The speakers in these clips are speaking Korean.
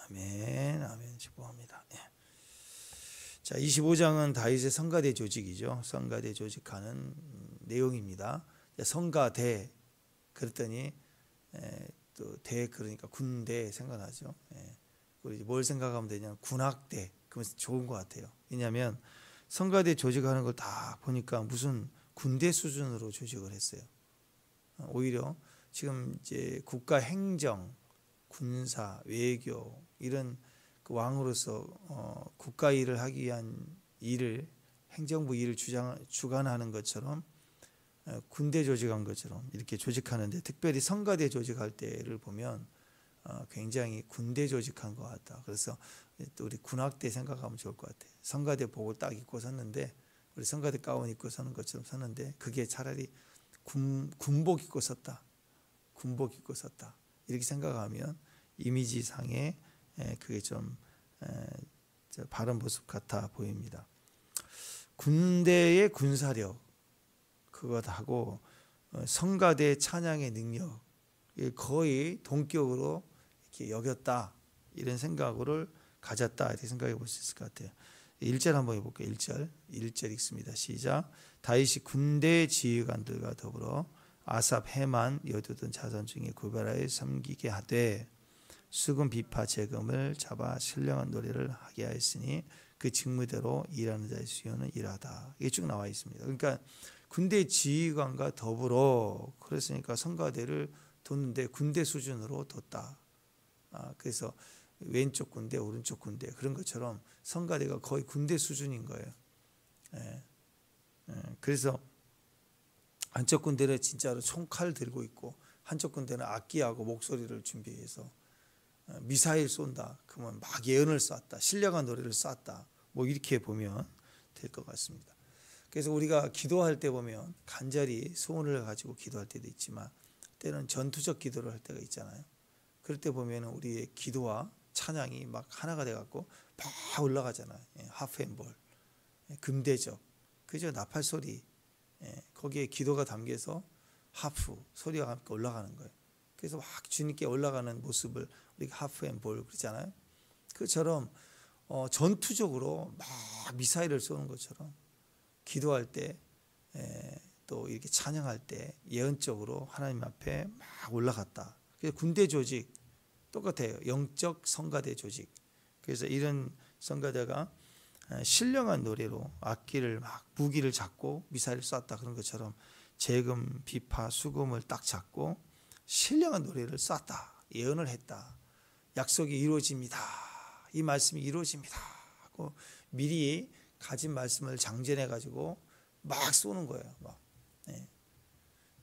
아멘, 아멘. 축복합니다. 예. 자, 25장은 다윗의 성가대 조직이죠. 성가대 조직하는 내용입니다. 성가대 그랬더니 또 대 그러니까 군대 생각나죠. 우리 뭘 생각하면 되냐? 군악대. 그러면 좋은 것 같아요. 왜냐하면 성가대 조직하는 걸 다 보니까 무슨 군대 수준으로 조직을 했어요. 오히려 지금 이제 국가 행정, 군사, 외교 이런 그 왕으로서 국가 일을 하기 위한 일을 행정부 일을 주관하는 것처럼 군대 조직한 것처럼 이렇게 조직하는데 특별히 성가대 조직할 때를 보면 굉장히 군대 조직한 것 같다. 그래서 또 우리 군악대 생각하면 좋을 것 같아요. 성가대 복을 딱 입고 섰는데 우리 성가대 가운 입고 서는 것처럼 섰는데 그게 차라리 군복 입고 섰다. 군복 입고 섰다. 이렇게 생각하면 이미지상에 그게 좀 바른 모습 같아 보입니다. 군대의 군사력 그것하고 성가대 찬양의 능력 거의 동격으로 이렇게 여겼다 이런 생각을 가졌다 이렇게 생각해 볼 수 있을 것 같아요. 1절 한번 해볼게요. 1절 읽습니다. 시작. 다윗이 군대 지휘관들과 더불어 아삽, 헤만, 여두둔 자손 중에 구별하여 섬기게 하되 수금, 비파, 재금을 잡아 신령한 노래를 하게 하였으니 그 직무대로 일하는 자의 수요는 일하다. 이게 쭉 나와 있습니다. 그러니까 군대 지휘관과 더불어 그랬으니까 성가대를 뒀는데 군대 수준으로 뒀다. 그래서 왼쪽 군대, 오른쪽 군대 그런 것처럼 성가대가 거의 군대 수준인 거예요. 그래서 한쪽 군대는 진짜로 총칼 들고 있고 한쪽 군대는 악기하고 목소리를 준비해서 미사일 쏜다. 그러면 막 예언을 쐈다. 신령한 노래를 쐈다. 뭐 이렇게 보면 될 것 같습니다. 그래서 우리가 기도할 때 보면 간절히 소원을 가지고 기도할 때도 있지만 때는 전투적 기도를 할 때가 있잖아요. 그럴 때 보면 우리의 기도와 찬양이 막 하나가 돼갖고 막 올라가잖아요. 하프앤볼, 금대접, 그죠? 나팔 소리, 거기에 기도가 담겨서 하프 소리가 함께 올라가는 거예요. 그래서 막 주님께 올라가는 모습을 우리가 하프앤볼 그러잖아요. 그처럼 전투적으로 막 미사일을 쏘는 것처럼 기도할 때 또 이렇게 찬양할 때 예언적으로 하나님 앞에 막 올라갔다. 그래서 군대 조직 똑같아요. 영적 성가대 조직. 그래서 이런 성가대가 신령한 노래로 악기를 막 무기를 잡고 미사일을 쐈다 그런 것처럼 재금, 비파, 수금을 딱 잡고 신령한 노래를 쐈다. 예언을 했다. 약속이 이루어집니다. 이 말씀이 이루어집니다. 하고 미리 가진 말씀을 장전해 가지고 막 쏘는 거예요. 막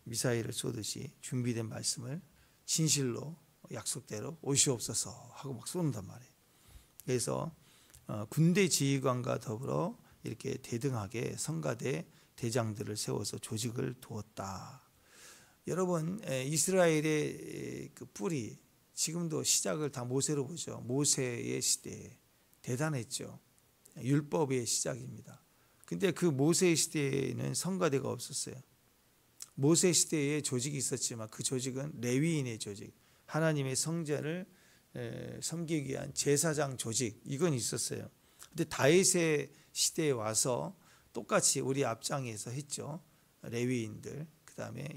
미사일을 쏘듯이 준비된 말씀을 진실로 약속대로 오시옵소서 하고 막 쏘는단 말이에요. 그래서 군대 지휘관과 더불어 이렇게 대등하게 성가대 대장들을 세워서 조직을 두었다. 여러분 이스라엘의 그 뿌리 지금도 시작을 다 모세로 보죠. 모세의 시대에 대단했죠. 율법의 시작입니다. 근데 그 모세의 시대에는 성가대가 없었어요. 모세 시대에 조직이 있었지만 그 조직은 레위인의 조직, 하나님의 성전을 섬기기 위한 제사장 조직 이건 있었어요. 근데 다윗의 시대에 와서 똑같이 우리 앞장에서 했죠. 레위인들 그다음에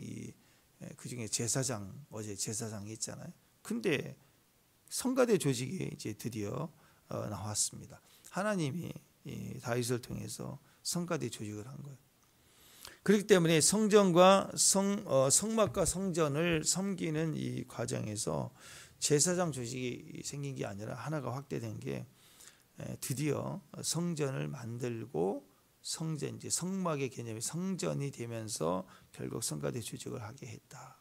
그 중에 제사장 어제 제사장이 있잖아요. 근데 성가대 조직이 이제 드디어 나왔습니다. 하나님이 다윗을 통해서 성가대 조직을 한 거예요. 그렇기 때문에 성전과 성막과 성전을 섬기는 이 과정에서 제사장 조직이 생긴 게 아니라 하나가 확대된 게 드디어 성전을 만들고 성전 이제 성막의 개념이 성전이 되면서 결국 성가대 조직을 하게 했다.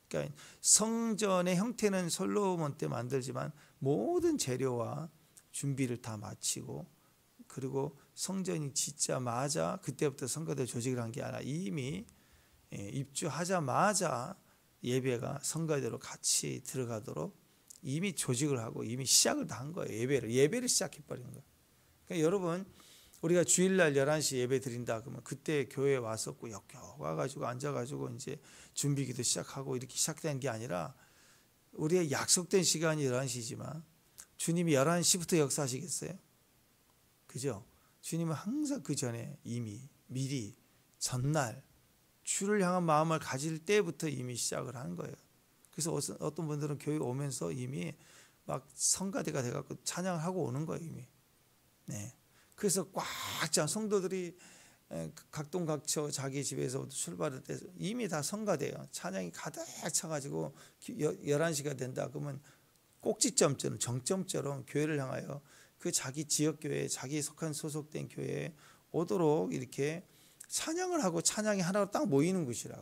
그러니까 성전의 형태는 솔로몬 때 만들지만 모든 재료와 준비를 다 마치고 그리고 성전이 짓자마자 그때부터 성가대 조직을 한 게 아니라 이미 입주하자마자 예배가 성가대로 같이 들어가도록 이미 조직을 하고 이미 시작을 다 한 거예요. 예배를 시작해버린 거예요. 그러니까 여러분 우리가 주일날 11시 예배 드린다 그러면 그때 교회에 와서 꾸역꾸역 와가지고 앉아가지고 이제 준비기도 시작하고 이렇게 시작된 게 아니라 우리의 약속된 시간이 11시지만 주님이 11시부터 역사하시겠어요? 그죠? 주님은 항상 그 전에 이미 미리 전날 주를 향한 마음을 가질 때부터 이미 시작을 하는 거예요. 그래서 어떤 분들은 교회 오면서 이미 막 성가대가 돼갖고 찬양을 하고 오는 거예요, 이미. 네. 그래서 꽉 찬 성도들이 각동각처 자기 집에서 출발할 때 이미 다 성가대요. 찬양이 가득 차가지고 11시가 된다 그러면 꼭지점처럼 정점처럼 교회를 향하여 그 자기 지역교회, 자기 속한 소속된 교회에 오도록 이렇게 찬양을 하고 찬양이 하나로 딱 모이는 곳이라고.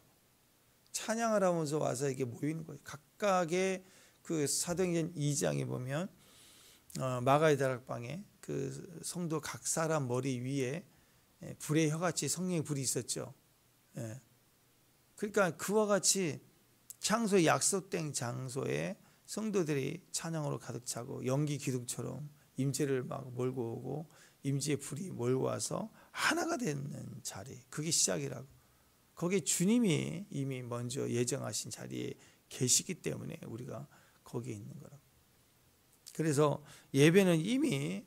찬양을 하면서 와서 이게 모이는 거예요. 각각의 그 사도행전 2장에 보면 마가의 다락방에 그 성도 각 사람 머리 위에 불의 혀같이 성령의 불이 있었죠. 그러니까 그와 같이 장소에 약속된 장소에 성도들이 찬양으로 가득 차고 연기 기둥처럼 임재를 막 몰고 오고 임재의 불이 몰고 와서 하나가 되는 자리, 그게 시작이라고. 거기에 주님이 이미 먼저 예정하신 자리에 계시기 때문에 우리가 거기에 있는 거라고. 그래서 예배는 이미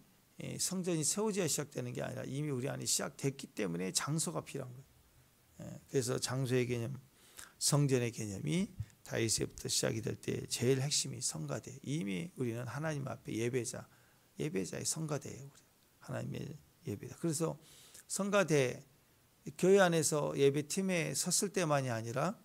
성전이 세워져야 시작되는 게 아니라 이미 우리 안에 시작됐기 때문에 장소가 필요한 거예요. 그래서 장소의 개념, 성전의 개념이 다윗에부터 시작이 될 때 제일 핵심이 성가대. 이미 우리는 하나님 앞에 예배자의 성가대예요. 하나님의 예배다. 그래서 성가대, 교회 안에서 예배팀에 섰을 때만이 아니라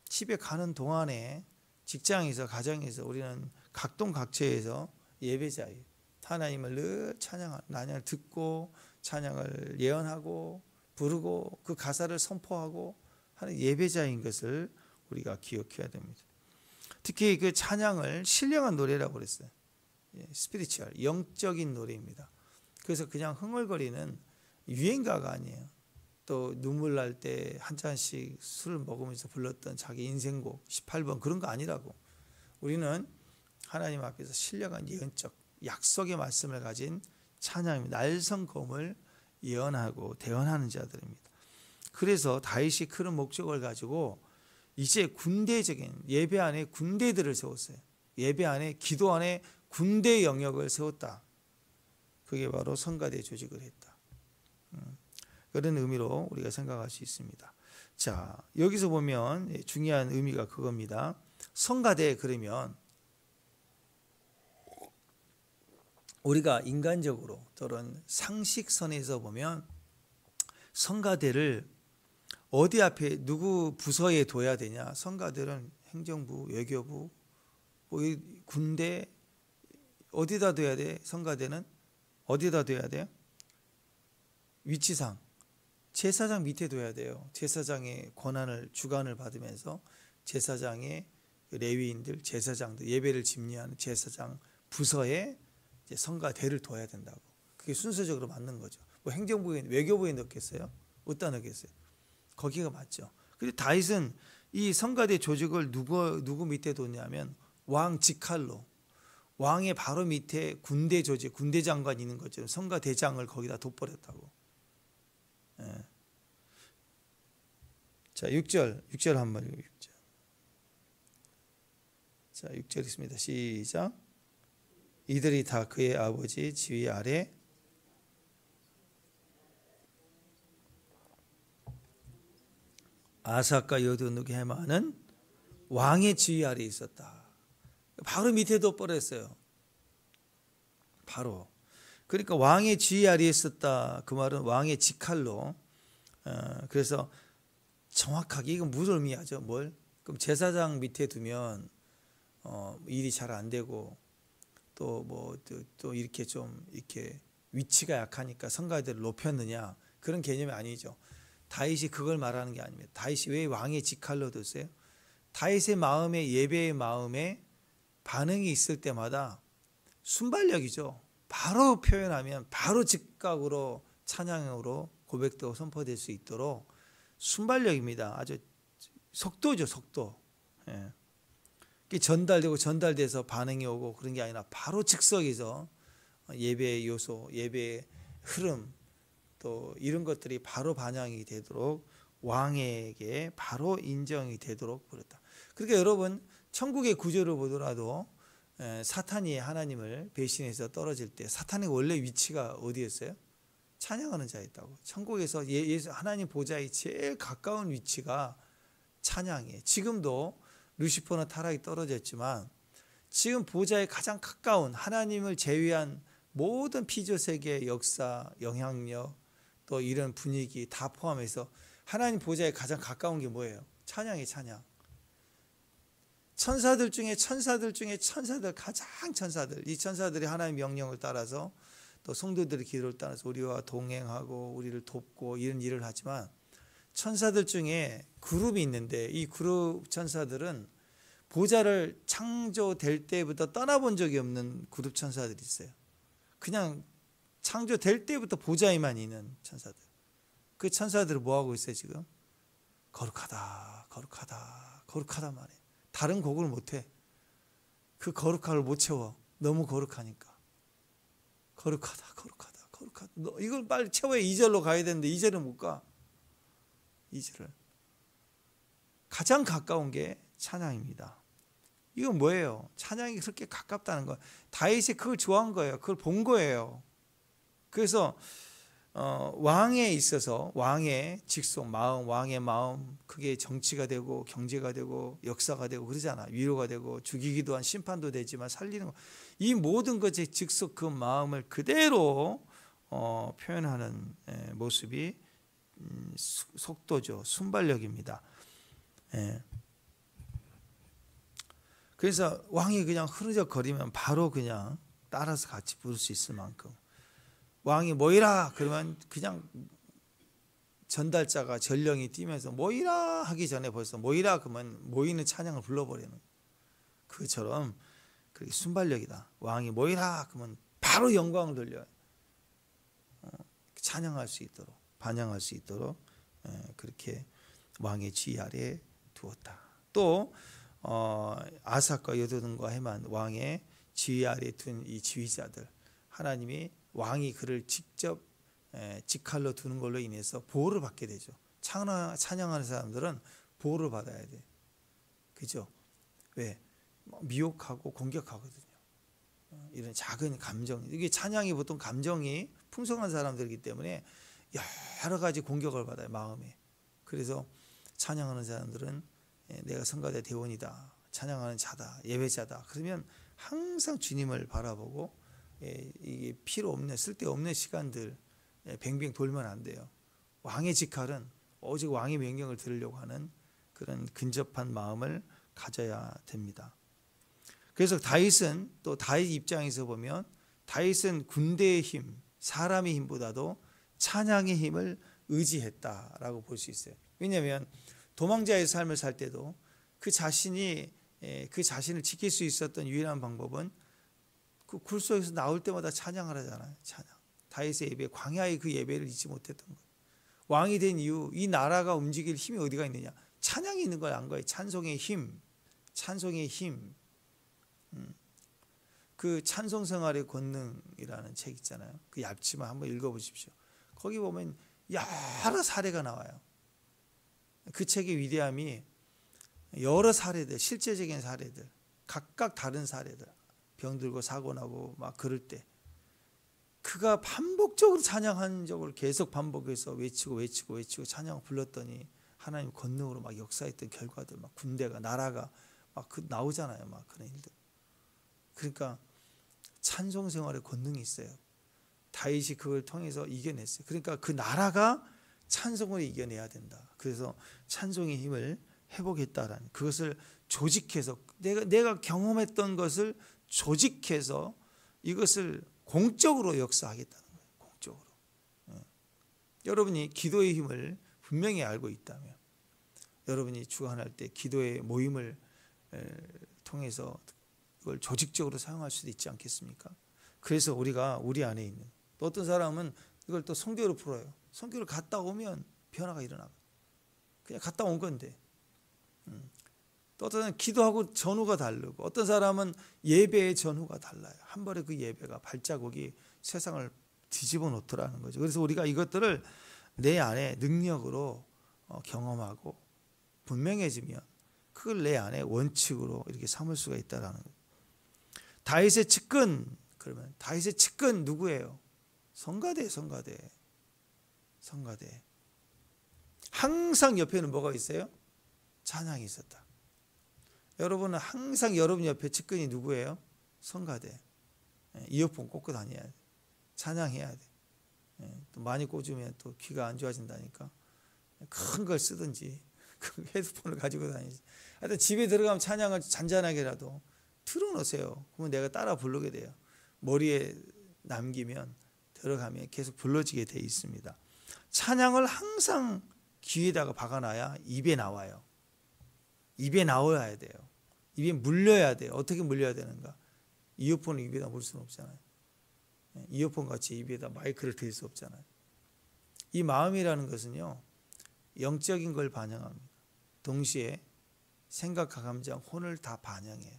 집에 가는 동안에 직장에서 가정에서 우리는 각동각처에서 예배자예요. 하나님을 늘 찬양을 듣고 찬양을 예언하고 부르고 그 가사를 선포하고 하는 예배자인 것을 우리가 기억해야 됩니다. 특히 그 찬양을 신령한 노래라고 그랬어요. 스피리추얼, 영적인 노래입니다. 그래서 그냥 흥얼거리는 유행가가 아니에요. 또 눈물 날 때 한 잔씩 술을 먹으면서 불렀던 자기 인생곡 18번 그런 거 아니라고. 우리는 하나님 앞에서 신령한 예언적 약속의 말씀을 가진 찬양입니다. 날성검을 예언하고 대언하는 자들입니다. 그래서 다윗이 그런 목적을 가지고 이제 군대적인 예배 안에 군대들을 세웠어요. 예배 안에 기도 안에 군대 영역을 세웠다. 그게 바로 성가대 조직을 했다. 그런 의미로 우리가 생각할 수 있습니다. 자, 여기서 보면 중요한 의미가 그겁니다. 성가대 그러면 우리가 인간적으로 또는 상식선에서 보면 성가대를 어디 앞에 누구 부서에 둬야 되냐? 성가대는 행정부, 외교부, 뭐 군대 어디다 둬야 돼? 성가대는 어디다 둬야 돼요? 위치상 제사장 밑에 둬야 돼요. 제사장의 권한을 주관을 받으면서 제사장의 레위인들, 제사장들 예배를 집리하는 제사장 부서에 이제 성가대를 둬야 된다고. 그게 순서적으로 맞는 거죠. 뭐 행정부에 외교부에 넣겠어요? 어디다 넣겠어요? 거기가 맞죠. 그런데 다윗은 이 성가대 조직을 누구 밑에 뒀냐면 왕 직할로 왕의 바로 밑에 군대 조직, 군대 장관이 있는 것처럼 성가대장을 거기다 둬버렸다고. 예. 자, 6절 한번 읽어요. 6절. 자, 6절 있습니다. 시작. 이들이 다 그의 아버지 지휘 아래 아삭과 여도누기 헤마는 왕의 지휘 아래 있었다. 바로 밑에 둬버렸어요. 바로. 그러니까 왕의 지휘 아래에 있었다. 그 말은 왕의 직할로. 그래서 정확하게 이건 무슨 의미하죠? 뭘? 그럼 제사장 밑에 두면 일이 잘 안 되고 또 이렇게 좀 이렇게 위치가 약하니까 성가대를 높였느냐 그런 개념이 아니죠. 다윗이 그걸 말하는 게 아닙니다. 다윗이 왜 왕의 직할로 뒀어요? 다윗의 마음에 예배의 마음에 반응이 있을 때마다 순발력이죠. 바로 표현하면 바로 즉각으로 찬양으로 고백되고 선포될 수 있도록 순발력입니다. 아주 속도죠, 속도. 예. 전달돼서 반응이 오고 그런 게 아니라 바로 즉석에서 예배의 요소, 예배의 흐름 또 이런 것들이 바로 반영이 되도록 왕에게 바로 인정이 되도록 그랬다. 그러니까 여러분 천국의 구조를 보더라도 사탄이 하나님을 배신해서 떨어질 때 사탄의 원래 위치가 어디였어요? 찬양하는 자였다고. 천국에서 하나님 보좌에 제일 가까운 위치가 찬양이에요. 지금도 루시퍼는 타락이 떨어졌지만 지금 보좌에 가장 가까운 하나님을 제외한 모든 피조 세계의 역사, 영향력, 또 이런 분위기 다 포함해서 하나님 보좌에 가장 가까운 게 뭐예요? 찬양이 찬양. 천사들 중에 가장 천사들, 이 천사들이 하나님의 명령을 따라서 또 성도들의 기도를 따라서 우리와 동행하고 우리를 돕고 이런 일을 하지만 천사들 중에 그룹이 있는데 이 그룹 천사들은 보좌를 창조될 때부터 떠나본 적이 없는 그룹 천사들이 있어요. 그냥 창조될 때부터 보좌에만 있는 천사들. 그 천사들은 뭐하고 있어요 지금? 거룩하다 말이에요. 다른 곡을 못해. 그 거룩함을 못 채워. 너무 거룩하니까. 거룩하다. 이걸 빨리 채워야 2절로 가야 되는데 2절은 못 가. 2절을. 가장 가까운 게 찬양입니다. 이건 뭐예요? 찬양이 그렇게 가깝다는 거. 다윗이 그걸 좋아한 거예요. 그걸 본 거예요. 그래서 왕에 있어서 왕의 직속 마음, 왕의 마음, 그게 정치가 되고 경제가 되고 역사가 되고 그러잖아. 위로가 되고 죽이기도 한 심판도 되지만 살리는 거. 이 모든 것의 직속 그 마음을 그대로 표현하는 모습이 속도죠. 순발력입니다. 그래서 왕이 그냥 흐느적거리면 바로 그냥 따라서 같이 부를 수 있을 만큼. 왕이 모이라 그러면 그냥 전달자가 전령이 뛰면서 모이라 하기 전에 벌써 모이라 그러면 모이는 찬양을 불러버리는 그처럼 그게 순발력이다. 왕이 모이라 그러면 바로 영광을 돌려요. 찬양할 수 있도록 반영할 수 있도록 그렇게 왕의 지휘 아래에 두었다. 또 아삭과 여도둔과 헤만 왕의 지휘 아래에 둔 이 지휘자들 하나님이 왕이 그를 직접 직할로 두는 걸로 인해서 보호를 받게 되죠. 찬양하는 사람들은 보호를 받아야 돼. 그죠? 왜? 미혹하고 공격하거든요. 이런 작은 감정. 이게 찬양이 보통 감정이 풍성한 사람들이기 때문에 여러 가지 공격을 받아요. 마음에. 그래서 찬양하는 사람들은 내가 성가대 대원이다. 찬양하는 자다. 예배자다. 그러면 항상 주님을 바라보고 이게 필요 없는 쓸데없는 시간들 뱅뱅 돌면 안 돼요. 왕의 직할은 오직 왕의 명령을 들으려고 하는 그런 근접한 마음을 가져야 됩니다. 그래서 다윗은 또 다윗 입장에서 보면 다윗은 군대의 힘, 사람의 힘보다도 찬양의 힘을 의지했다라고 볼 수 있어요. 왜냐하면 도망자의 삶을 살 때도 그 자신을 지킬 수 있었던 유일한 방법은 그 굴 속에서 나올 때마다 찬양을 하잖아요. 찬양. 다윗의 예배, 광야의 그 예배를 잊지 못했던 거예요. 왕이 된 이후 이 나라가 움직일 힘이 어디가 있느냐? 찬양이 있는 걸 안 거예요. 찬송의 힘. 그 찬송 생활의 권능이라는 책 있잖아요. 그 얇지만 한번 읽어보십시오. 거기 보면 여러 사례가 나와요. 그 책의 위대함이 여러 사례들, 실제적인 사례들, 각각 다른 사례들. 병들고 사고 나고 막 그럴 때 그가 반복적으로 찬양한 적을 계속 반복해서 외치고 찬양을 불렀더니 하나님 권능으로 막 역사했던 결과들, 막 군대가 나라가 막 나오잖아요. 막 그런 일들. 그러니까 찬송 생활에 권능이 있어요. 다윗이 그걸 통해서 이겨냈어요. 그러니까 그 나라가 찬송으로 이겨내야 된다. 그래서 찬송의 힘을 회복했다라는 그것을 조직해서 내가 경험했던 것을 조직해서 이것을 공적으로 역사하겠다는 거예요. 공적으로. 여러분이 기도의 힘을 분명히 알고 있다면 여러분이 주관할 때 기도의 모임을 통해서 그걸 조직적으로 사용할 수도 있지 않겠습니까? 그래서 우리가 우리 안에 있는 또 어떤 사람은 이걸 또 선교로 풀어요. 선교를 갔다 오면 변화가 일어나고 그냥 갔다 온 건데 또 어떤 사람은 기도하고 전후가 다르고 어떤 사람은 예배의 전후가 달라요. 한 번에 그 예배가 발자국이 세상을 뒤집어 놓더라는 거죠. 그래서 우리가 이것들을 내 안에 능력으로 경험하고 분명해지면 그걸 내 안에 원칙으로 이렇게 삼을 수가 있다라는 거예요. 다윗의 측근, 그러면 다윗의 측근 누구예요? 성가대. 항상 옆에는 뭐가 있어요? 찬양이 있었다. 여러분은 항상 여러분 옆에 측근이 누구예요? 성가대. 이어폰 꽂고 다녀야 돼. 찬양해야 돼. 또 많이 꽂으면 또 귀가 안 좋아진다니까. 큰 걸 쓰든지 헤드폰을 가지고 다니지. 하여튼 집에 들어가면 찬양을 잔잔하게라도 틀어놓으세요. 그러면 내가 따라 부르게 돼요. 머리에 남기면 들어가면 계속 불러지게 돼 있습니다. 찬양을 항상 귀에다가 박아놔야 입에 나와요. 입에 나와야 돼요. 입에 물려야 돼요. 어떻게 물려야 되는가? 이어폰을 입에다 물 수는 없잖아요. 이어폰 같이 입에다 마이크를 댈 수 없잖아요. 이 마음이라는 것은요, 영적인 걸 반영합니다. 동시에 생각과 감정, 혼을 다 반영해요.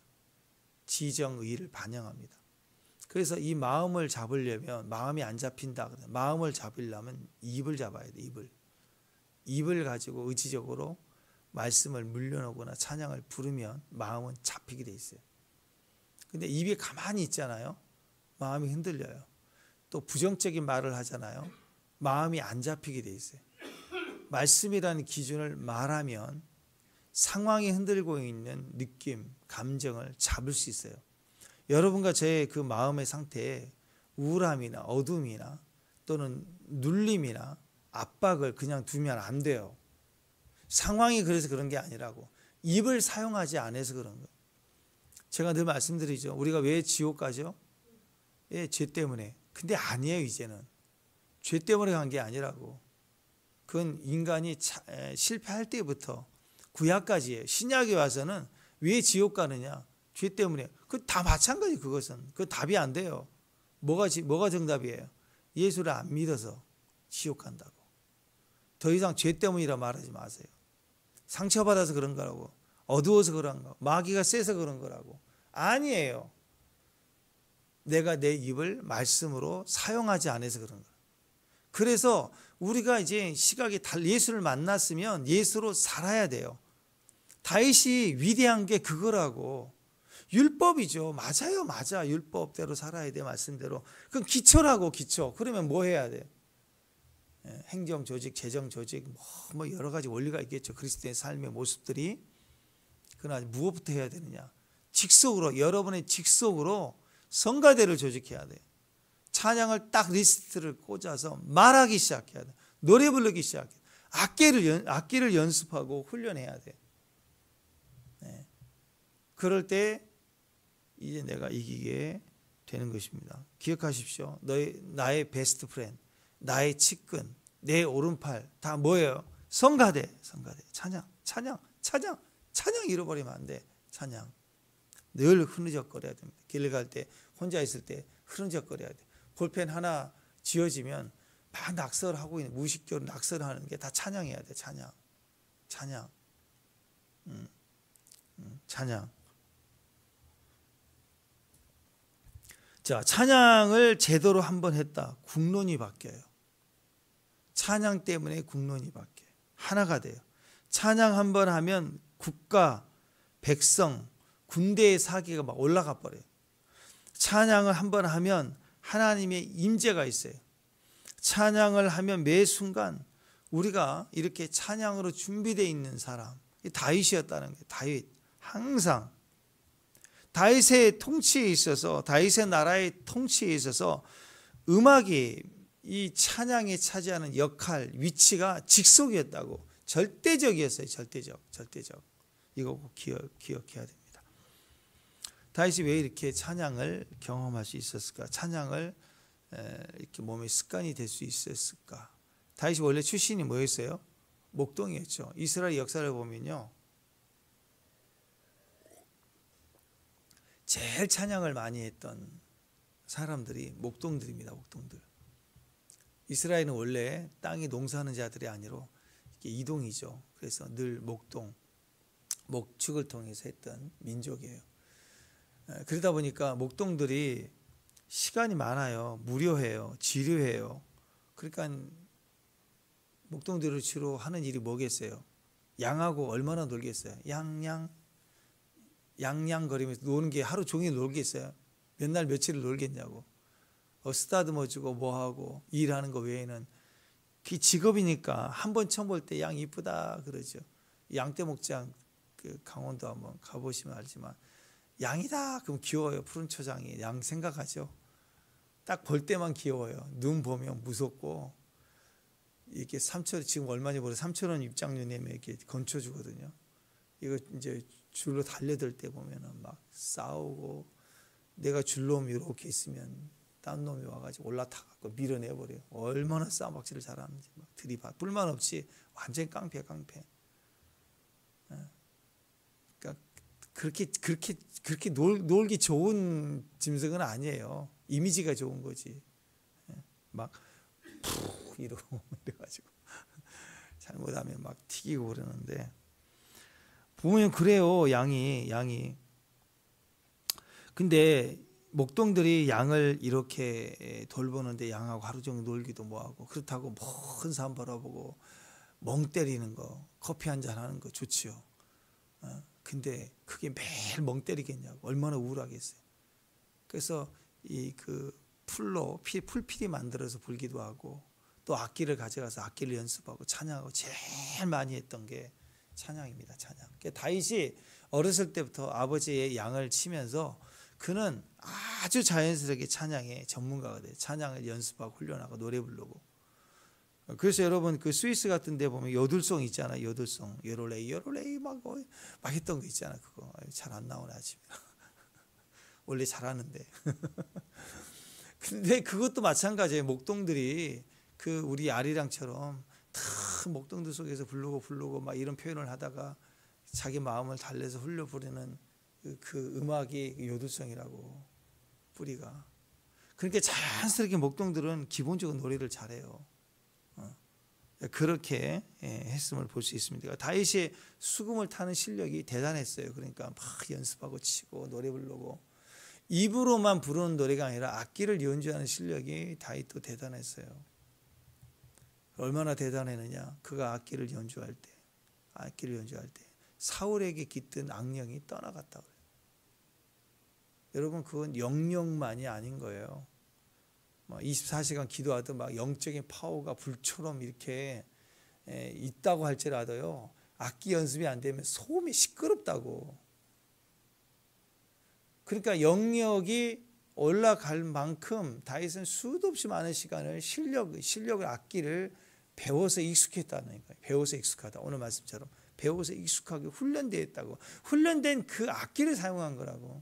지정, 의를 반영합니다. 그래서 이 마음을 잡으려면, 마음이 안 잡힌다. 마음을 잡으려면 입을 잡아야 돼. 입을 가지고 의지적으로 말씀을 물려놓거나 찬양을 부르면 마음은 잡히게 돼 있어요. 근데 입이 가만히 있잖아요. 마음이 흔들려요. 또 부정적인 말을 하잖아요. 마음이 안 잡히게 돼 있어요. 말씀이라는 기준을 말하면 상황이 흔들고 있는 느낌, 감정을 잡을 수 있어요. 여러분과 저의 그 마음의 상태에 우울함이나 어둠이나 또는 눌림이나 압박을 그냥 두면 안 돼요. 상황이 그래서 그런 게 아니라고. 입을 사용하지 않아서 그런 거예요. 제가 늘 말씀드리죠. 우리가 왜 지옥 가죠? 예, 죄 때문에. 근데 아니에요, 이제는. 죄 때문에 간 게 아니라고. 그건 인간이 실패할 때부터 구약까지예요. 신약에 와서는 왜 지옥 가느냐? 죄 때문에. 그 다 마찬가지. 그것은. 그 답이 안 돼요. 뭐가 정답이에요? 예수를 안 믿어서 지옥 간다고. 더 이상 죄 때문이라 말하지 마세요. 상처받아서 그런 거라고. 어두워서 그런 거. 마귀가 세서 그런 거라고. 아니에요. 내가 내 입을 말씀으로 사용하지 않아서 그런 거예요. 그래서 우리가 이제 시각이 예수를 만났으면 예수로 살아야 돼요. 다윗이 위대한 게 그거라고. 율법이죠. 맞아. 율법대로 살아야 돼. 말씀대로. 그건 기초라고, 기초. 그러면 뭐 해야 돼? 행정 조직, 재정 조직, 뭐 여러 가지 원리가 있겠죠. 그리스도의 삶의 모습들이. 그러나 무엇부터 해야 되느냐? 직속으로, 여러분의 직속으로 성가대를 조직해야 돼요. 찬양을 딱 리스트를 꽂아서 말하기 시작해야 돼요. 노래 부르기 시작해요. 악기를 연습하고 훈련해야 돼요. 네. 그럴 때 이제 내가 이기게 되는 것입니다. 기억하십시오. 나의 베스트 프렌드, 나의 측근, 내 오른팔 다 뭐예요? 성가대. 찬양 잃어버리면 안 돼. 찬양. 늘 흐느적거려야 됩니다. 길 갈 때, 혼자 있을 때 흐느적거려야 돼. 볼펜 하나 쥐어지면 막 낙설하고 있는, 무의식적으로 낙설하는 게 다 찬양해야 돼. 찬양. 자, 찬양을 제대로 한번 했다. 국론이 바뀌어요. 찬양 때문에 국론이 바뀌어요. 하나가 돼요. 찬양 한번 하면 국가, 백성, 군대의 사기가 막 올라가 버려요. 찬양을 한번 하면 하나님의 임재가 있어요. 찬양을 하면 매 순간 우리가 이렇게 찬양으로 준비되어 있는 사람, 다윗이었다는 거예요. 다윗. 항상 다윗의 통치에 있어서, 다윗의 나라의 통치에 있어서 음악이 이 찬양에 차지하는 역할, 위치가 직속이었다고. 절대적이었어요. 절대적. 이거 꼭 기억해야 됩니다. 다윗이 왜 이렇게 찬양을 경험할 수 있었을까? 찬양을 이렇게 몸의 습관이 될 수 있었을까? 다윗이 원래 출신이 뭐였어요? 목동이었죠. 이스라엘 역사를 보면요, 제일 찬양을 많이 했던 사람들이 목동들입니다. 목동들. 이스라엘은 원래 땅이 농사하는 자들이 아니로 이동이죠. 그래서 늘 목축을 통해서 했던 민족이에요. 그러다 보니까 목동들이 시간이 많아요. 무료해요. 지루해요. 그러니까 목동들을 주로 하는 일이 뭐겠어요? 양하고 얼마나 놀겠어요? 양양거리면서 노는 게 하루 종일 놀겠어요? 몇 날 며칠을 놀겠냐고. 쓰다듬어 주고 뭐하고 일하는 거 외에는 그 직업이니까 한 번 처음 볼 때 양 이쁘다 그러죠. 양떼 목장 그 강원도 한번 가보시면 알지만 양이다 그럼 귀여워요. 푸른 초장이 양 생각하죠. 딱 볼 때만 귀여워요. 눈 보면 무섭고 이렇게 지금 얼마인지 모르 3,000원 입장료 내면 이렇게 건쳐 주거든요. 이거 이제 줄로 달려들 때 보면은 막 싸우고 내가 줄놈이 이렇게 있으면 딴 놈이 와가지고 올라타갖고 밀어내버려요. 얼마나 싸움박질을 잘하는지 막 들이받 불만 없이 완전 깡패. 그러니까 그렇게 놀기 좋은 짐승은 아니에요. 이미지가 좋은 거지. 막 푹 이러고 이래가지고 잘못하면 막 튀기고 그러는데 보면 그래요. 양이. 근데 목동들이 양을 이렇게 돌보는데 양하고 하루 종일 놀기도 뭐하고 그렇다고 먼 산 바라보고 멍 때리는 거 커피 한잔 하는 거 좋지요. 근데 그게 매일 멍 때리겠냐고. 얼마나 우울하겠어요. 그래서 이 그 풀피리 만들어서 불기도 하고 또 악기를 가져가서 악기를 연습하고 찬양하고 제일 많이 했던 게 찬양입니다. 찬양. 다윗이 어렸을 때부터 아버지의 양을 치면서 그는 아주 자연스럽게 찬양의 전문가가 돼요. 찬양을 연습하고 훈련하고 노래 부르고. 그래서 여러분 그 스위스 같은 데 보면 요들송 있잖아요. 요들송. 요롤레이 막 했던 거 있잖아요. 그거 잘 안 나오네 아침에. 원래 잘하는데. 근데 그것도 마찬가지예요. 목동들이 그 우리 아리랑처럼 다 목동들 속에서 부르고 막 이런 표현을 하다가 자기 마음을 달래서 흘려 부르는 그 음악이 요들성이라고 뿌리가. 그러니까 자연스럽게 목동들은 기본적으로 노래를 잘해요. 그렇게 했음을 볼 수 있습니다. 다윗이 수금을 타는 실력이 대단했어요. 그러니까 막 연습하고 치고 노래 부르고 입으로만 부르는 노래가 아니라 악기를 연주하는 실력이 다윗도 대단했어요. 얼마나 대단했느냐? 그가 악기를 연주할 때 사울에게 깃든 악령이 떠나갔다 그래요. 여러분 그건 영역만이 아닌 거예요. 24시간 기도하도 막 영적인 파워가 불처럼 이렇게 있다고 할지라도요. 악기 연습이 안 되면 소음이 시끄럽다고. 그러니까 영역이 올라갈 만큼 다윗은 수도 없이 많은 시간을 실력을 악기를 배워서 익숙했다는 거예요. 배워서 익숙하다. 오늘 말씀처럼 배워서 익숙하게 훈련되어 있다고. 훈련된 그 악기를 사용한 거라고.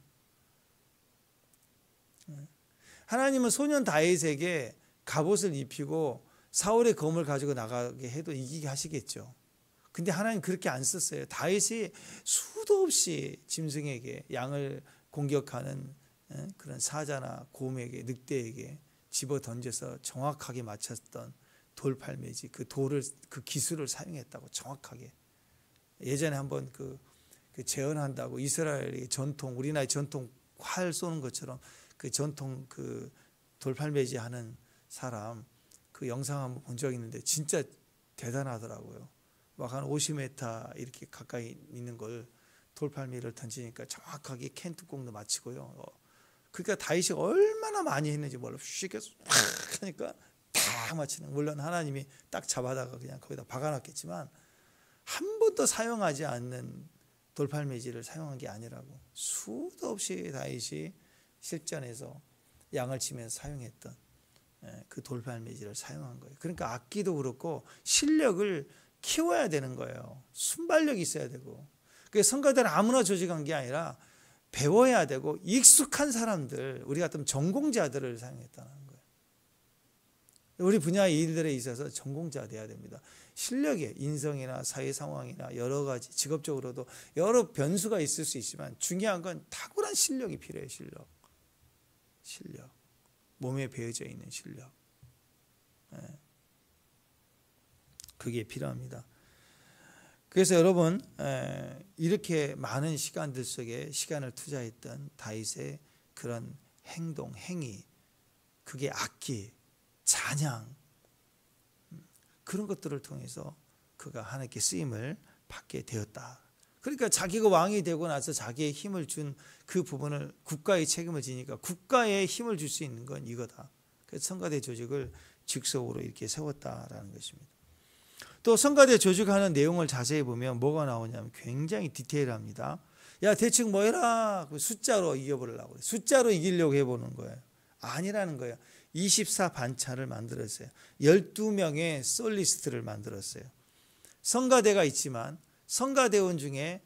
하나님은 소년 다윗에게 갑옷을 입히고 사울의 검을 가지고 나가게 해도 이기게 하시겠죠. 근데 하나님 그렇게 안 썼어요. 다윗이 수도 없이 짐승에게 양을 공격하는 그런 사자나 곰에게 늑대에게 집어 던져서 정확하게 맞췄던 돌팔매지 그 기술을 사용했다고 정확하게. 예전에 한번 그 재현한다고 이스라엘의 전통 우리나라의 전통 활 쏘는 것처럼 그 전통 그 돌팔매지 하는 사람 그 영상 한번 본 적이 있는데 진짜 대단하더라고요. 막 한 50m 이렇게 가까이 있는 걸 돌팔매를 던지니까 정확하게 캔 뚜껑도 맞히고요. 그러니까 다윗이 얼마나 많이 했는지 몰라. 휙 해서 확 하니까 딱 맞히는. 물론 하나님이 딱 잡아다가 그냥 거기다 박아놨겠지만 한 번도 사용하지 않는 돌팔매지를 사용한 게 아니라고. 수도 없이 다윗이 실전에서 양을 치면서 사용했던 그 돌팔매지를 사용한 거예요. 그러니까 악기도 그렇고 실력을 키워야 되는 거예요. 순발력이 있어야 되고. 그래서 성가대는 아무나 조직한 게 아니라 배워야 되고 익숙한 사람들, 우리 같은 전공자들을 사용했다는 거예요. 우리 분야의 일들에 있어서 전공자가 돼야 됩니다. 실력에 인성이나 사회 상황이나 여러 가지 직업적으로도 여러 변수가 있을 수 있지만 중요한 건 탁월한 실력이 필요해요. 실력. 몸에 배어져 있는 실력. 그게 필요합니다. 그래서 여러분 이렇게 많은 시간들 속에 시간을 투자했던 다윗의 그런 행동, 행위, 그게 악기, 찬양 그런 것들을 통해서 그가 하나님께 쓰임을 받게 되었다. 그러니까 자기가 왕이 되고 나서 자기의 힘을 준 그 부분을 국가의 책임을 지니까 국가에 힘을 줄 수 있는 건 이거다. 그래서 성가대 조직을 직속으로 이렇게 세웠다라는 것입니다. 또 성가대 조직하는 내용을 자세히 보면 뭐가 나오냐면 굉장히 디테일합니다. 야 대충 뭐 해라. 숫자로 이겨보려고 그래. 숫자로 이기려고 해보는 거예요. 아니라는 거예요. 24반차를 만들었어요. 12명의 솔리스트를 만들었어요. 성가대가 있지만 성가대원 중에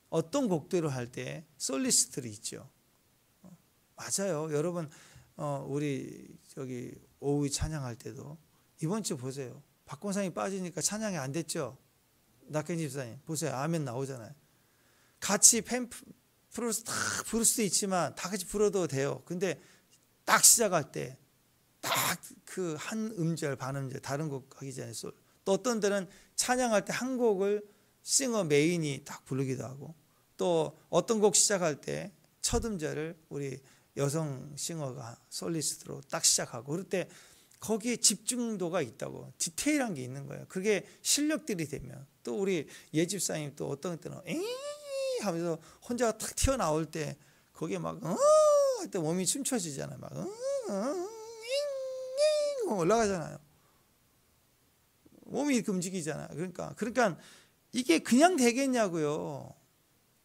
어떤 곡들을 할 때 솔리스트들이 있죠. 맞아요. 여러분 우리 저기 오후 찬양할 때도 이번 주 보세요. 박권상이 빠지니까 찬양이 안 됐죠. 낙현 집사님 보세요. 아멘 나오잖아요. 같이 풀어서 다 부를 수도 있지만 다 같이 불어도 돼요. 근데 딱 시작할 때 딱 그 한 음절 반음절 다른 곡 하기 전에 또 어떤 데는 찬양할 때 한 곡을 싱어 메인이 딱 부르기도 하고 또 어떤 곡 시작할 때 첫 음절을 우리 여성 싱어가 솔리스트로 딱 시작하고 그럴 때 거기에 집중도가 있다고 디테일한 게 있는 거예요. 그게 실력들이 되면 또 우리 예집사님 또 어떤 때는 에이 하면서 혼자 탁 튀어나올 때 거기에 막 할 때 몸이 춤춰지잖아요. 막 올라가잖아요. 몸이 이렇게 움직이잖아요. 그러니까 이게 그냥 되겠냐고요.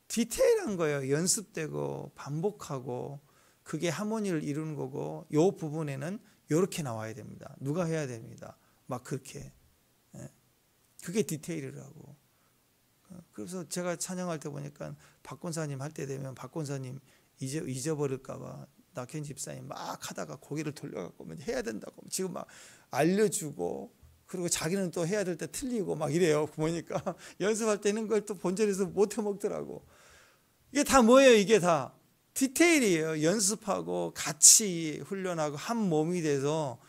디테일한 거예요. 연습되고 반복하고 그게 하모니를 이루는 거고 이 부분에는 이렇게 나와야 됩니다. 누가 해야 됩니다. 막 그렇게. 그게 디테일이라고. 그래서 제가 찬양할 때 보니까 박권사님 할 때 되면 박권사님 잊어버릴까 봐 낙현 집사님 막 하다가 고개를 돌려갖고 해야 된다고 지금 막 알려주고 그리고 자기는 또 해야 될 때 틀리고 막 이래요. 보니까 연습할 때는 걸 또 본전에서 못 해먹더라고. 이게 다 뭐예요? 이게 다 디테일이에요. 연습하고 같이 훈련하고 한 몸이 돼서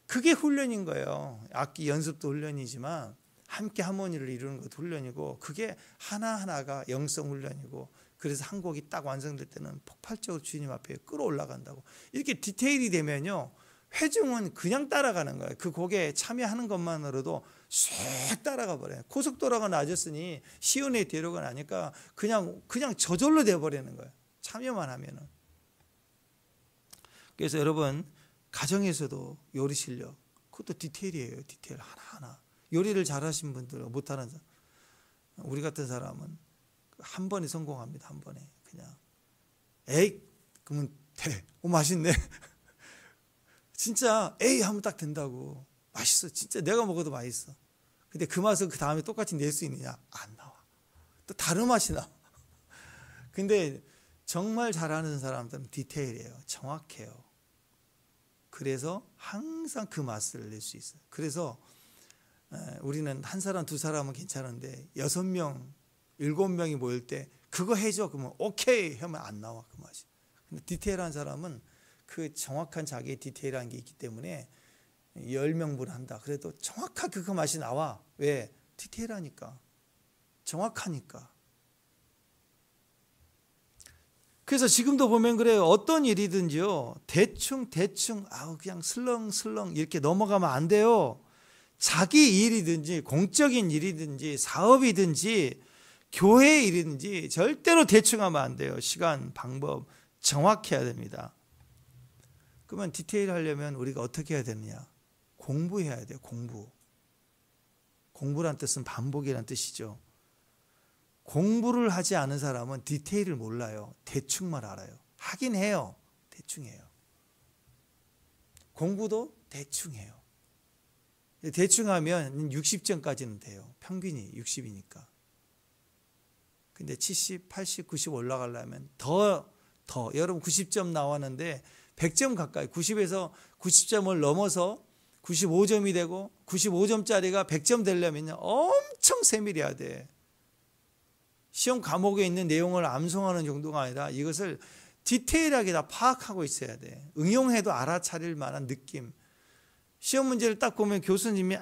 그게 훈련인 거예요. 악기 연습도 훈련이지만 함께 하모니를 이루는 것도 훈련이고 그게 하나하나가 영성 훈련이고 그래서 한 곡이 딱 완성될 때는 폭발적으로 주님 앞에 끌어올라간다고. 이렇게 디테일이 되면요. 회중은 그냥 따라가는 거예요. 그 곡에 참여하는 것만으로도 쑥 따라가 버려요. 고속도로가 낮았으니 시온의 대로가 나니까 그냥 저절로 돼버리는 거예요. 참여만 하면은. 그래서 여러분 가정에서도 요리 실력 그것도 디테일이에요. 디테일 하나하나. 요리를 잘하신 분들 못하는 사람 우리 같은 사람은 한 번에 성공합니다. 한 번에 그냥 에이 그러면 돼. 맛있네. 진짜 에이 하면 딱 된다고. 맛있어. 진짜 내가 먹어도 맛있어. 근데 그 맛을 그 다음에 똑같이 낼 수 있느냐? 안 나와. 또 다른 맛이 나와. 근데 정말 잘하는 사람들은 디테일이에요. 정확해요. 그래서 항상 그 맛을 낼 수 있어요. 그래서 우리는 한 사람 두 사람은 괜찮은데 6명 7명이 모일 때 그거 해줘 그러면 오케이 하면 안 나와 그 맛이. 근데 디테일한 사람은 그 정확한 자기의 디테일한 게 있기 때문에 10명분 한다. 그래도 정확하게 그 맛이 나와. 왜? 디테일하니까. 정확하니까. 그래서 지금도 보면 그래요. 어떤 일이든지요. 대충 그냥 슬렁슬렁 이렇게 넘어가면 안 돼요. 자기 일이든지 공적인 일이든지 사업이든지 교회 일이든지 절대로 대충 하면 안 돼요. 시간, 방법 정확해야 됩니다. 그러면 디테일 하려면 우리가 어떻게 해야 되느냐? 공부해야 돼요. 공부란 뜻은 반복이란 뜻이죠. 공부를 하지 않은 사람은 디테일을 몰라요. 대충만 알아요. 하긴 해요. 대충 해요. 공부도 대충 해요. 대충 하면 60점까지는 돼요. 평균이 60이니까. 근데 70, 80, 90 올라가려면 더 여러분 90점 나왔는데 100점 가까이 90에서 90점을 넘어서 95점이 되고 95점짜리가 100점 되려면 엄청 세밀해야 돼. 시험 과목에 있는 내용을 암송하는 정도가 아니라 이것을 디테일하게 다 파악하고 있어야 돼. 응용해도 알아차릴 만한 느낌. 시험 문제를 딱 보면 교수님의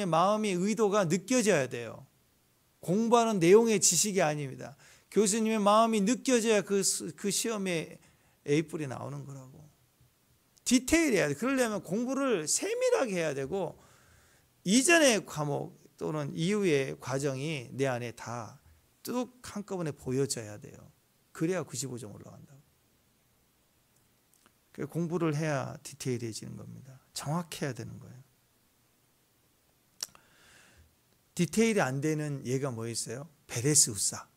마음이 의도가 느껴져야 돼요. 공부하는 내용의 지식이 아닙니다. 교수님의 마음이 느껴져야 그 시험에 A뿔이 나오는 거라고. 디테일해야 돼. 그러려면 공부를 세밀하게 해야 되고 이전의 과목 또는 이후의 과정이 내 안에 다 뚝 한꺼번에 보여져야 돼요. 그래야 95점 올라간다고. 공부를 해야 디테일해지는 겁니다. 정확해야 되는 거예요. 디테일이 안 되는 예가 뭐 있어요? 베레스 우사.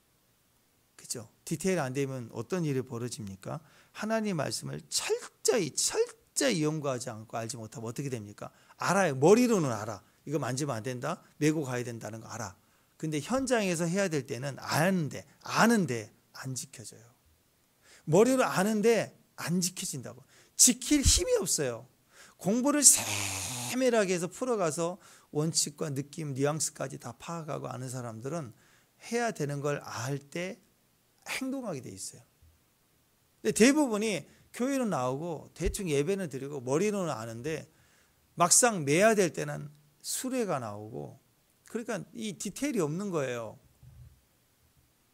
그죠? 디테일 안 되면 어떤 일이 벌어집니까? 하나님 말씀을 철저히 연구하지 않고 알지 못하면 어떻게 됩니까? 알아요. 머리로는 알아. 이거 만지면 안 된다. 메고 가야 된다는 거 알아. 근데 현장에서 해야 될 때는 아는데 안 지켜져요. 머리로 아는데 안 지켜진다고. 지킬 힘이 없어요. 공부를 세밀하게 해서 풀어가서 원칙과 느낌, 뉘앙스까지 다 파악하고 아는 사람들은 해야 되는 걸 알 때 행동하게 돼 있어요. 근데 대부분이 교회는 나오고 대충 예배는 드리고 머리로는 아는데 막상 매야 될 때는 수레가 나오고, 그러니까 이 디테일이 없는 거예요.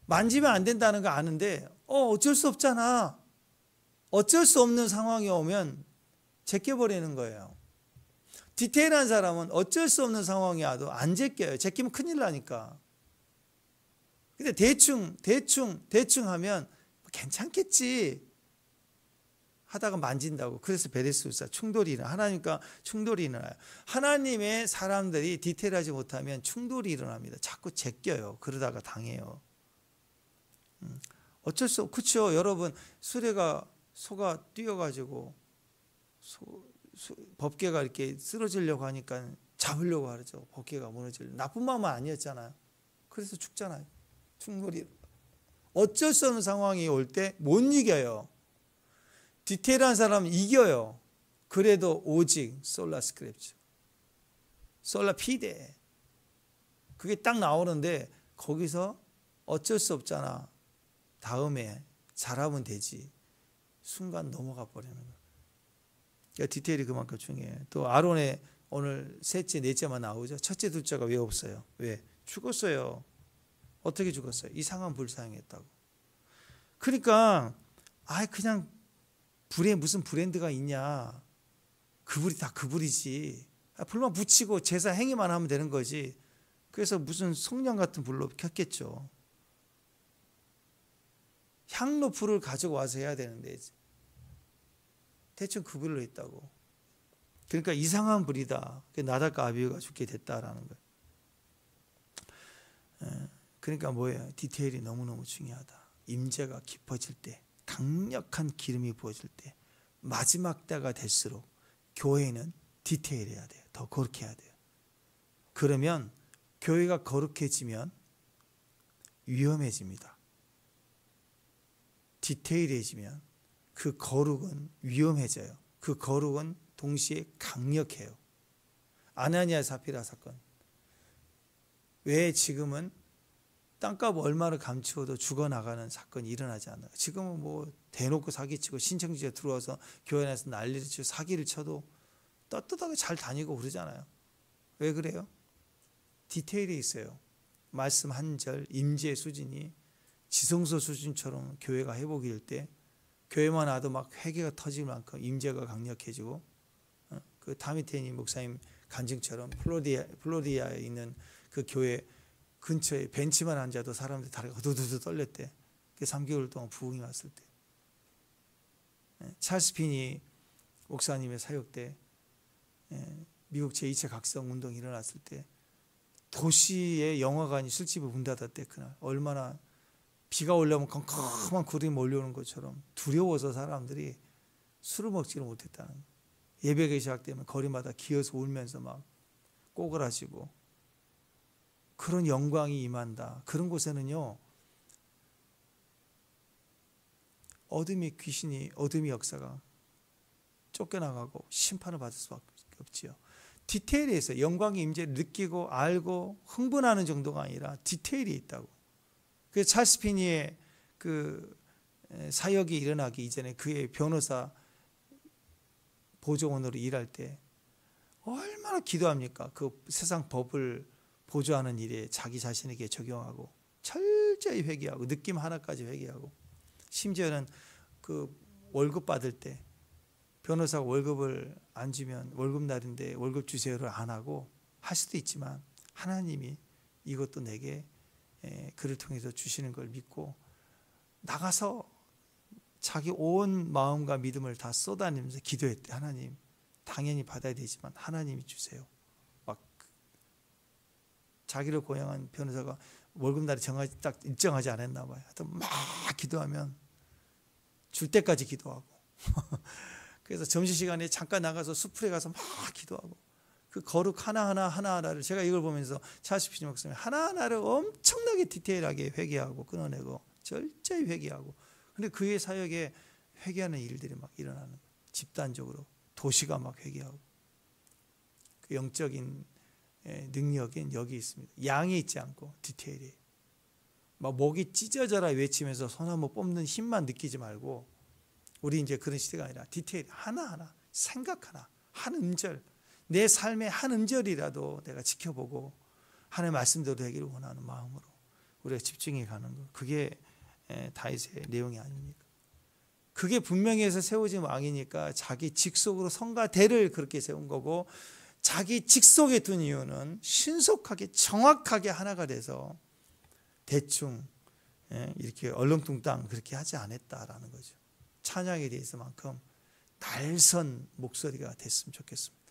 만지면 안 된다는 거 아는데 어쩔 수 없잖아. 어쩔 수 없는 상황이 오면 제껴버리는 거예요. 디테일한 사람은 어쩔 수 없는 상황이 와도 안 제껴요. 제끼면 큰일 나니까. 근데 대충 하면 괜찮겠지 하다가 만진다고. 그래서 베레스우사 충돌이 일어나. 하나님과 충돌이 일어나요. 하나님의 사람들이 디테일하지 못하면 충돌이 일어납니다. 자꾸 제껴요. 그러다가 당해요. 어쩔 수 없. 그렇죠. 여러분, 수레가 소가 뛰어가지고 법궤가 이렇게 쓰러지려고 하니까 잡으려고 하죠. 법궤가 무너지려고. 나쁜 마음은 아니었잖아요. 그래서 죽잖아요. 충돌이. 어쩔 수 없는 상황이 올 때 못 이겨요. 디테일한 사람은 이겨요. 그래도 오직 솔라 스크립처, 솔라 피데, 그게 딱 나오는데 거기서 어쩔 수 없잖아, 다음에 잘하면 되지, 순간 넘어가 버리는 거예요. 그러니까 디테일이 그만큼 중요해요. 또 아론의 오늘 셋째 넷째만 나오죠. 첫째 둘째가 왜 없어요? 왜? 죽었어요. 어떻게 죽었어요? 이상한 불 사용했다고. 그러니까 그냥 불에 무슨 브랜드가 있냐, 그 불이 다 그 불이지, 불만 붙이고 제사 행위만 하면 되는 거지. 그래서 무슨 성냥 같은 불로 켰겠죠. 향로 불을 가지고 와서 해야 되는데 대충 그 불로 했다고. 그러니까 이상한 불이다. 나답과 아비후가 죽게 됐다라는 거예요. 그러니까 뭐예요? 디테일이 너무너무 중요하다. 임재가 깊어질 때, 강력한 기름이 부어질 때, 마지막 때가 될수록 교회는 디테일해야 돼요. 더 거룩해야 돼요. 그러면 교회가 거룩해지면 위험해집니다. 디테일해지면 그 거룩은 위험해져요. 그 거룩은 동시에 강력해요. 아나니아 사피라 사건. 왜 지금은 땅값 얼마를 감추어도 죽어나가는 사건이 일어나지 않아요? 지금은 뭐 대놓고 사기치고 신천지에 들어와서 교회 안에서 난리를 치고 사기를 쳐도 떳떳하게 잘 다니고 그러잖아요. 왜 그래요? 디테일이 있어요. 말씀 한 절, 임재의 수준이 지성소 수준처럼 교회가 회복이 될 때, 교회만 와도 막 회개가 터질 만큼 임재가 강력해지고, 그 타미테니 목사님 간증처럼 플로리다에 있는 그 교회 근처에 벤치만 앉아도 사람들이 다리가 두두두 떨렸대. 3개월 동안 부흥이 왔을 때. 찰스 피니 목사님의 사역 때, 미국 제2차 각성 운동이 일어났을 때 도시의 영화관이 술집을 문 닫았대. 그날 얼마나 비가 올려면 컴컴한 구름이 몰려오는 것처럼 두려워서 사람들이 술을 먹지를 못했다는 거예요. 예배가 시작되면 거리마다 기어서 울면서 막 꼬그라지고, 그런 영광이 임한다. 그런 곳에는요, 어둠의 귀신이, 어둠의 역사가 쫓겨나가고 심판을 받을 수밖에 없지요. 디테일에 있어요. 영광의 임재를 느끼고 알고 흥분하는 정도가 아니라 디테일이 있다고. 그래서 찰스 피니의 그 사역이 일어나기 이전에 그의 변호사 보조원으로 일할 때 얼마나 기도합니까? 그 세상 법을 보조하는 일에 자기 자신에게 적용하고 철저히 회개하고 느낌 하나까지 회개하고, 심지어는 그 월급 받을 때 변호사가 월급을 안 주면 월급날인데 월급 주세요를 안 하고 할 수도 있지만, 하나님이 이것도 내게 그를 통해서 주시는 걸 믿고 나가서 자기 온 마음과 믿음을 다 쏟아내면서 기도했대. 하나님, 당연히 받아야 되지만 하나님이 주세요. 막 자기를 고용한 변호사가 월급날이 딱 일정하지 않았나 봐요. 하여튼 막 기도하면 줄 때까지 기도하고 그래서 점심시간에 잠깐 나가서 수풀에 가서 막 기도하고 그 거룩 하나하나를 제가 이걸 보면서 찰스 스피지 목사님 하나하나를 엄청나게 디테일하게 회개하고 끊어내고 철저히 회개하고 근데 그의 사역에 회개하는 일들이 막 일어나는 거예요. 집단적으로 도시가 막 회개하고 그 영적인 능력은 여기 있습니다. 양이 있지 않고 디테일이 막 목이 찢어져라 외치면서 소나무 뽑는 힘만 느끼지 말고 우리 이제 그런 시대가 아니라 디테일 하나하나 생각 하나 한 음절 내 삶의 한 음절이라도 내가 지켜보고 하나님의 말씀대로 되기를 원하는 마음으로 우리가 집중해 가는 것 그게 다윗의 내용이 아닙니까? 그게 분명히 해서 세워진 왕이니까 자기 직속으로 성과 대를 그렇게 세운 거고 자기 직속에 둔 이유는 신속하게 정확하게 하나가 돼서 대충 이렇게 얼렁뚱땅 그렇게 하지 않았다라는 거죠. 찬양에 대해서만큼 날선 목소리가 됐으면 좋겠습니다.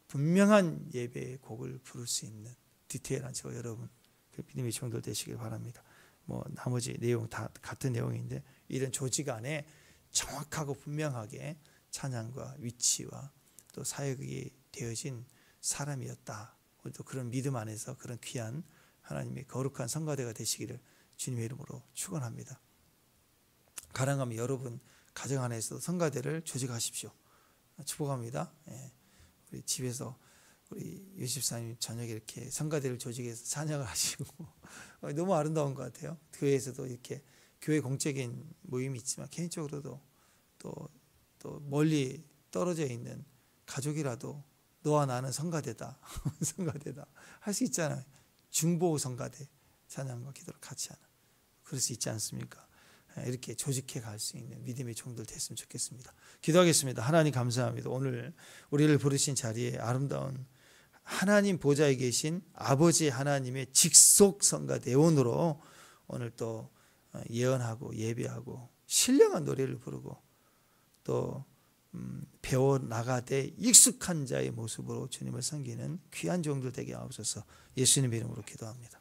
분명한 예배의 곡을 부를 수 있는 디테일한 저와 여러분 그 믿음의 종들 되시길 바랍니다. 뭐 나머지 내용 다 같은 내용인데 이런 조직 안에 정확하고 분명하게 찬양과 위치와 또 사역이 되어진 사람이었다. 우리도 그런 믿음 안에서 그런 귀한 하나님의 거룩한 성가대가 되시기를 주님의 이름으로 축원합니다. 가능하면 여러분 가정 안에서 성가대를 조직하십시오. 축복합니다. 우리 집에서 우리 유십사님 저녁에 이렇게 성가대를 조직해서 찬양을 하시고 너무 아름다운 것 같아요. 교회에서도 이렇게 교회 공적인 모임이 있지만 개인적으로도 또 멀리 떨어져 있는 가족이라도 너와 나는 성가대다. 성가대다. 할 수 있잖아요. 중보 성가대 찬양과 기도를 같이 하는. 그럴 수 있지 않습니까? 이렇게 조직해 갈 수 있는 믿음의 종들 됐으면 좋겠습니다. 기도하겠습니다. 하나님 감사합니다. 오늘 우리를 부르신 자리에 아름다운 하나님 보좌에 계신 아버지 하나님의 직속 성가대원으로 오늘 또 예언하고 예배하고 신령한 노래를 부르고 또 배워 나가되 익숙한 자의 모습으로 주님을 섬기는 귀한 종들 되게 하옵소서. 예수님의 이름으로 기도합니다.